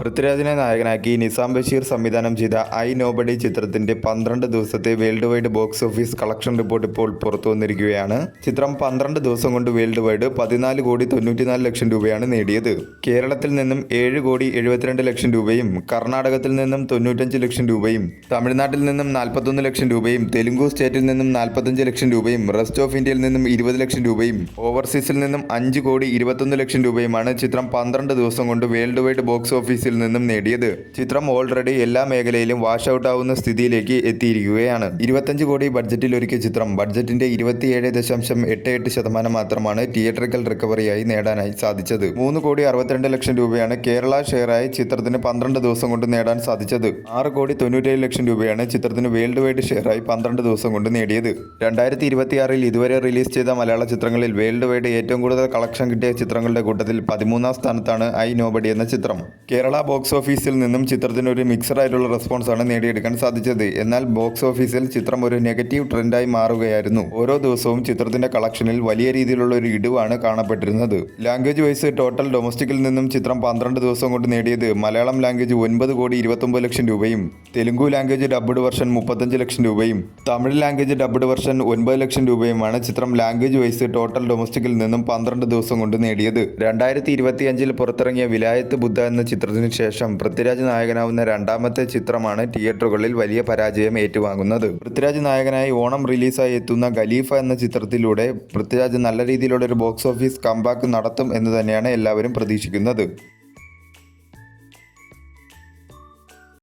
പൃഥ്വിരാജിനെ നായകനാക്കി നിസാം ബഷീർ സംവിധാനം ചെയ്ത ഐ നോബഡി ചിത്രത്തിന്റെ 12 ദിവസത്തെ world wide box office collection report ഇപ്പോൾ പുറത്തു വന്നിരിക്കുകയാണ്. ചിത്രം 12 ദിവസം കൊണ്ട് വേൾഡ് വൈഡ് 14,94,00,000 രൂപയാണ് നേടിയത്. കേരളത്തിൽ നിന്നും 7,72 ലക്ഷം രൂപയും കർണാടകത്തിൽ നിന്നും 95 ലക്ഷം രൂപയും തമിഴ്നാട്ടിൽ നിന്നും 41 ലക്ഷം രൂപയും തെലുങ്കു സ്റ്റേറ്റിൽ നിന്നും 45 ലക്ഷം രൂപയും റെസ്റ്റ് ഓഫ് ഇന്ത്യയിൽ നിന്നും 20 ലക്ഷം രൂപയും ഓവർസീസിൽ നിന്നും 5,21 ലക്ഷം രൂപയുമാണ് ചിത്രം 12 ദിവസം കൊണ്ട് വേൾഡ് വൈഡ് ബോക്സ് ഓഫീസിൽ നിന്നും നേടിയത്. ചിത്രം ഓൾറെഡി എല്ലാ മേഖലയിലും വാഷ് ഔട്ട് ആവുന്ന സ്ഥിതിയിലേക്ക് എത്തിയിരിക്കുകയാണ്. 25 കോടി ബഡ്ജറ്റിൽ ഒരുക്കിയ ചിത്രം ബഡ്ജറ്റിന്റെ 27.88% മാത്രമാണ് തിയേറ്ററിക്കൽ റിക്കവറിയായി നേടാനായി സാധിച്ചത്. 3,62,00,000 രൂപയാണ് കേരള ഷെയറായി ചിത്രത്തിന് 12 ദിവസം കൊണ്ട് നേടാൻ സാധിച്ചത്. 6,97,00,000 രൂപയാണ് ചിത്രത്തിന് വേൾഡ് വൈഡ് ഷെയറായി 12 ദിവസം കൊണ്ട് നേടിയത്. 2026 ഇതുവരെ റിലീസ് ചെയ്ത മലയാള ചിത്രങ്ങളിൽ വേൾഡ് വൈഡ് ഏറ്റവും കൂടുതൽ കളക്ഷൻ കിട്ടിയ ചിത്രങ്ങളുടെ കൂട്ടത്തിൽ 13ാം സ്ഥാനത്താണ് ഐ നോബഡി എന്ന ചിത്രം. കേരള ബോക്സ് ഓഫീസിൽ നിന്നും ചിത്രത്തിന് ഒരു മിക്സഡ് ആയിട്ടുള്ള റെസ്പോൺസാണ് നേടിയെടുക്കാൻ സാധിച്ചത്. എന്നാൽ ബോക്സ് ഓഫീസിൽ ചിത്രം ഒരു നെഗറ്റീവ് ട്രെൻഡായി മാറുകയായിരുന്നു. ഓരോ ദിവസവും ചിത്രത്തിന്റെ കളക്ഷനിൽ വലിയ രീതിയിലുള്ള ഒരു ഇടിവാണ് കാണപ്പെട്ടിരുന്നത്. ലാംഗ്വേജ് വൈസ് ടോട്ടൽ ഡൊമസ്റ്റിക്കിൽ നിന്നും ചിത്രം 12 ദിവസം കൊണ്ട് നേടിയത് മലയാളം ലാംഗ്വേജ് 9,29,00,000 രൂപയും തെലുങ്കു ലാംഗ്വേജ് ഡബ്ഡ് വെർഷൻ 35 ലക്ഷം രൂപയും തമിഴ് ലാംഗ്വേജ് ഡബ്ഡ് വെർഷൻ 9 ലക്ഷം രൂപയുമാണ് ചിത്രം ലാംഗ്വേജ് വൈസ് ടോട്ടൽ ഡൊമസ്റ്റിക്കിൽ നിന്നും 12 ദിവസം കൊണ്ട് നേടിയത്. 2025 പുറത്തിറങ്ങിയ വിലായത്ത് ബുദ്ധ എന്ന ചിത്രത്തിനു ശേഷം പൃഥ്വിരാജ് നായകനാവുന്ന രണ്ടാമത്തെ ചിത്രമാണ് തിയേറ്ററുകളിൽ വലിയ പരാജയം ഏറ്റുവാങ്ങുന്നത്. പൃഥ്വിരാജ് നായകനായി ഓണം റിലീസായി എത്തുന്ന ഖലീഫ എന്ന ചിത്രത്തിലൂടെ പൃഥ്വിരാജ് നല്ല രീതിയിലുള്ള ഒരു ബോക്സ് ഓഫീസ് കംബാക്ക് നടത്തും എന്ന് തന്നെയാണ് എല്ലാവരും പ്രതീക്ഷിക്കുന്നത്.